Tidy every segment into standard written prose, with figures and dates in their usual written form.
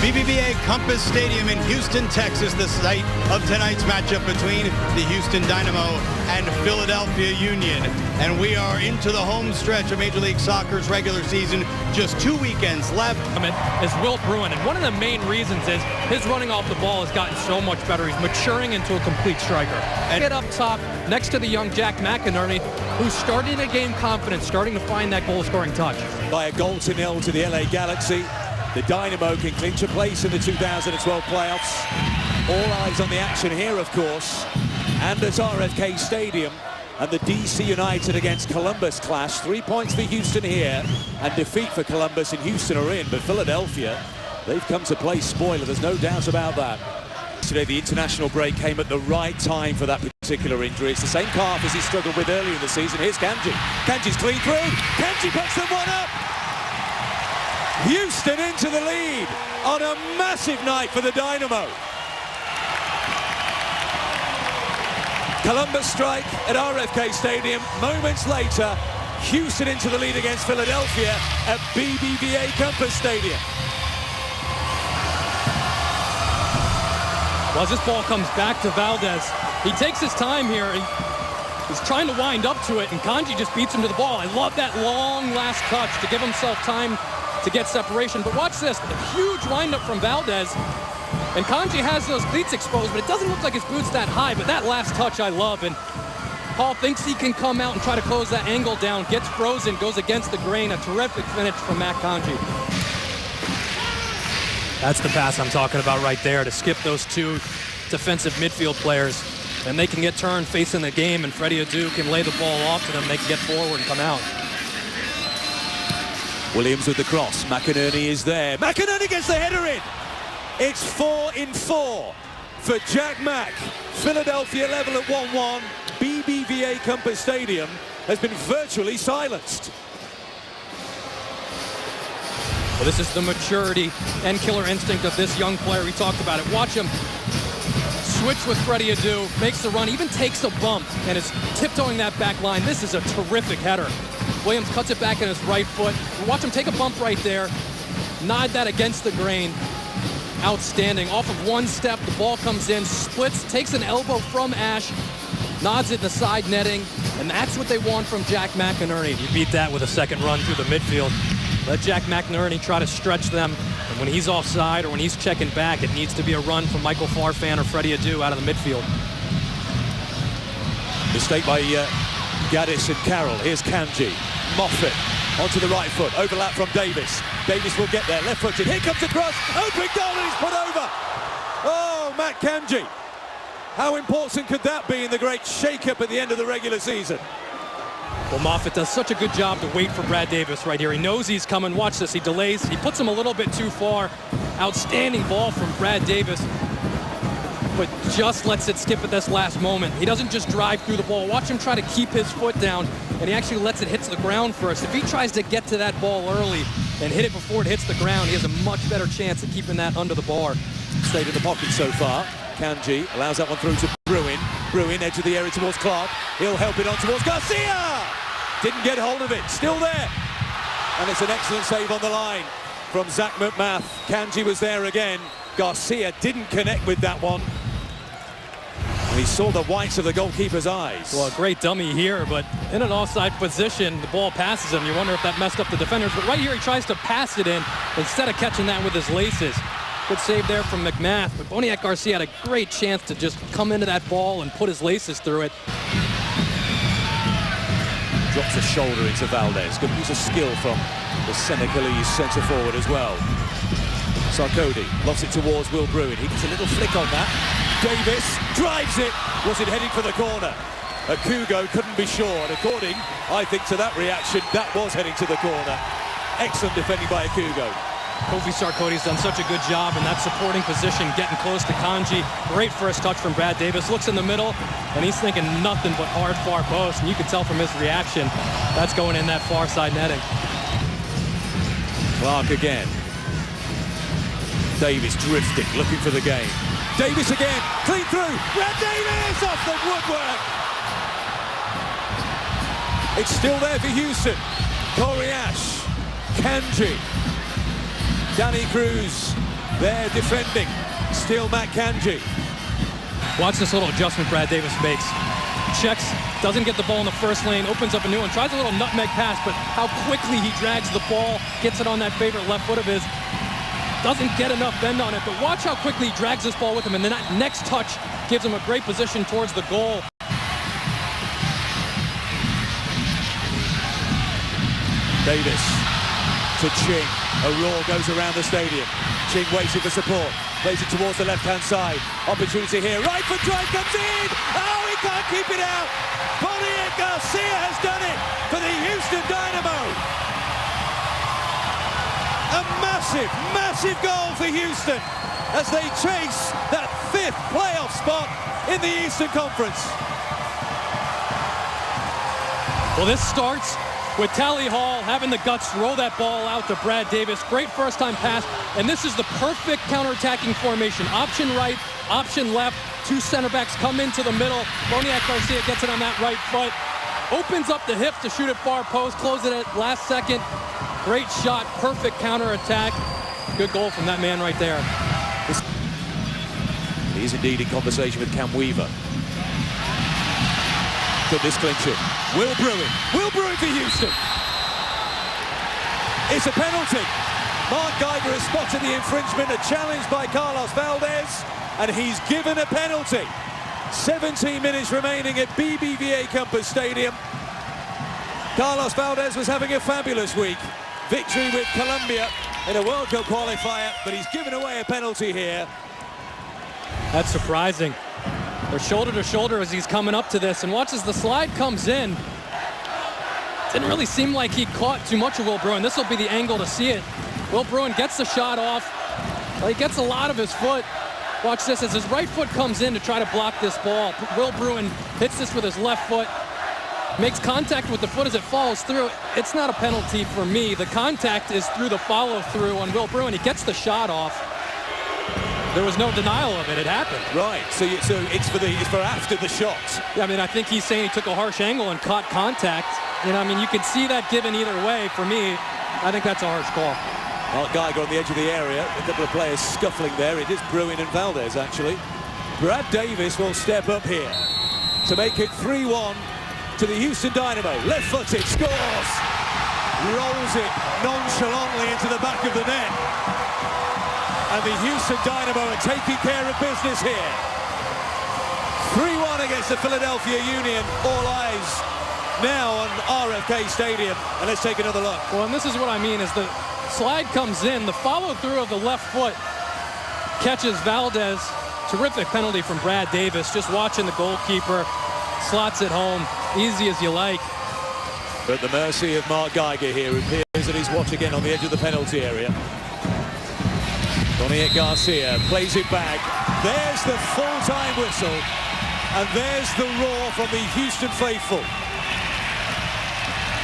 BBVA Compass Stadium in Houston, Texas, the site of tonight's matchup between the Houston Dynamo and Philadelphia Union. And we are into the home stretch of Major League Soccer's regular season. Just 2 weekends left. Is Will Bruin, and one of the main reasons is his running off the ball has gotten so much better. He's maturing into a complete striker. And get up top next to the young Jack McInerney, who's starting to gain confidence, starting to find that goal-scoring touch. By a 0-0 to the LA Galaxy, the Dynamo can clinch a place in the 2012 playoffs. All eyes on the action here, of course, and at RFK Stadium. And the DC United against Columbus clash. 3 points for Houston here, and defeat for Columbus and Houston are in. But Philadelphia, they've come to play spoiler. There's no doubt about that. Today, the international break came at the right time for that particular injury. It's the same calf as he struggled with earlier in the season. Here's Kanji. Kanji's clean through. Kanji puts them one up. Houston into the lead on a massive night for the Dynamo. Columbus strike at RFK Stadium. Moments later, Houston into the lead against Philadelphia at BBVA Compass Stadium. Well, as this ball comes back to Valdez, he takes his time here. He's trying to wind up to it, and Kanji just beats him to the ball. I love that long last touch to give himself time to get separation. But watch this, a huge windup from Valdez. And Kanji has those cleats exposed, but it doesn't look like his boot's that high. But that last touch I love. And Paul thinks he can come out and try to close that angle down, gets frozen, goes against the grain. A terrific finish from Matt Kanji. That's the pass I'm talking about right there, to skip those two defensive midfield players. And they can get turned facing the game, and Freddie Adu can lay the ball off to them. They can get forward and come out. Williams with the cross. McInerney is there. McInerney gets the header in. It's 4 in 4 for Jack Mack. Philadelphia level at 1-1. BBVA Compass Stadium has been virtually silenced. Well, this is the maturity and killer instinct of this young player. We talked about it. Watch him switch with Freddie Adu, makes the run, even takes a bump, and is tiptoeing that back line. This is a terrific header. Williams cuts it back in his right foot. Watch him take a bump right there, nod that against the grain. Outstanding. Off of one step, the ball comes in, splits, takes an elbow from Ash, nods it in the side netting, and that's what they want from Jack McInerney. You beat that with a second run through the midfield. Let Jack McInerney try to stretch them, and when he's offside or when he's checking back, it needs to be a run from Michael Farfan or Freddie Adu out of the midfield. Mistake by Gaddis and Carroll. Here's Kanji. Moffat onto the right foot. Overlap from Davis. Davis will get there. Left footed. Here comes the cross. Open goal, and he's put over. Oh, Matt Kanji. How important could that be in the great shake-up at the end of the regular season? Well, Moffat does such a good job to wait for Brad Davis right here. He knows he's coming. Watch this. He delays. He puts him a little bit too far. Outstanding ball from Brad Davis, but just lets it skip at this last moment. He doesn't just drive through the ball. Watch him try to keep his foot down, and he actually lets it hit the ground first. If he tries to get to that ball early and hit it before it hits the ground, he has a much better chance of keeping that under the bar. Stayed in the pocket so far. Kanji allows that one through to Bruin. Bruin, edge of the area towards Clark. He'll help it on towards Garcia! Didn't get hold of it. Still there. And it's an excellent save on the line from Zach McMath. Kanji was there again. Garcia didn't connect with that one. And he saw the whites of the goalkeeper's eyes. Well, a great dummy here, but in an offside position, the ball passes him. You wonder if that messed up the defenders. But right here, he tries to pass it in instead of catching that with his laces. Good save there from McMath. But Boniek Garcia had a great chance to just come into that ball and put his laces through it. Drops a shoulder into Valdez. Good piece of skill from the Senegalese centre forward as well. Sarkodie lofts it towards Will Bruin. He gets a little flick on that. Davis drives it. Was it heading for the corner? Akugo couldn't be sure. And according, I think, to that reaction, that was heading to the corner. Excellent defending by Akugo. Kofi Sarkodie's done such a good job in that supporting position, getting close to Kanji. Great first touch from Brad Davis. Looks in the middle, and he's thinking nothing but hard far post. And you can tell from his reaction, that's going in that far side netting. Clark again. Davis drifting, looking for the game. Davis again, clean through. Brad Davis off the woodwork. It's still there for Houston. Corey Ash, Kanji, Danny Cruz, They're defending. Still Matt Kanji. Watch this little adjustment Brad Davis makes. Checks, doesn't get the ball in the first lane, opens up a new one, tries a little nutmeg pass, but how quickly he drags the ball, gets it on that favorite left foot of his. Doesn't get enough bend on it, but watch how quickly he drags this ball with him, and then that next touch gives him a great position towards the goal. Davis to Ching. A roar goes around the stadium. Ching waiting for support. Plays it towards the left-hand side. Opportunity here. Right foot drive comes in. Oh, he can't keep it out. Boniek Garcia has done it for the Houston Dynamo. A massive, massive goal for Houston as they chase that 5th playoff spot in the Eastern Conference. Well, this starts with Tally Hall having the guts to roll that ball out to Brad Davis. Great first-time pass, and this is the perfect counter-attacking formation. Option right, option left, 2 center backs come into the middle. Boniek Garcia gets it on that right foot, opens up the hip to shoot it far post, close it at last second. Great shot, perfect counter-attack. Good goal from that man right there. He's indeed in conversation with Cam Weaver. Could this clinch it? Will Bruin for Houston. It's a penalty. Mark Geiger has spotted the infringement, a challenge by Carlos Valdez, and he's given a penalty. 17 minutes remaining at BBVA Campus Stadium. Carlos Valdez was having a fabulous week. Victory with Colombia in a World Cup qualifier, but he's given away a penalty here. That's surprising. They're shoulder to shoulder as he's coming up to this, and watch as the slide comes in. Didn't really seem like he caught too much of Will Bruin. This will be the angle to see it. Will Bruin gets the shot off. Well, he gets a lot of his foot. Watch this as his right foot comes in to try to block this ball. Will Bruin hits this with his left foot, makes contact with the foot as it follows through. It's not a penalty for me. The contact is through the follow-through on Will Bruin. He gets the shot off. There was no denial of it. It happened. Right. So it's for after the shot. Yeah, I mean, I think he's saying he took a harsh angle and caught contact. You know, I mean, you can see that given either way. For me, I think that's a harsh call. Mark Geiger on the edge of the area. A couple of players scuffling there. It is Bruin and Valdez, actually. Brad Davis will step up here to make it 3-1 to the Houston Dynamo. Left-footed, scores. Rolls it nonchalantly into the back of the net. And the Houston Dynamo are taking care of business here. 3-1 against the Philadelphia Union. All eyes now on RFK Stadium. And let's take another look. Well, and this is what I mean, is the slide comes in, the follow-through of the left foot catches Valdez. Terrific penalty from Brad Davis. Just watching the goalkeeper, slots it home, easy as you like. But the mercy of Mark Geiger here. It appears that he's watch again on the edge of the penalty area. Boniek Garcia plays it back. There's the full-time whistle. And there's the roar from the Houston faithful.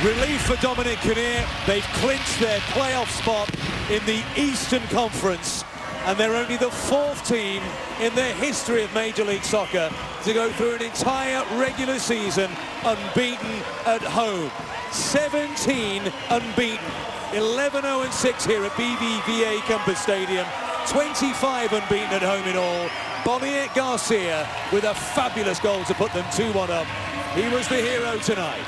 Relief for Dominic Kinnear. They've clinched their playoff spot in the Eastern Conference. And they're only the 4th team in the history of Major League Soccer to go through an entire regular season unbeaten at home. 17 unbeaten. 11-0-6 here at BBVA Campus Stadium. 25 unbeaten at home in all. Boniek Garcia with a fabulous goal to put them 2-1 up. He was the hero tonight.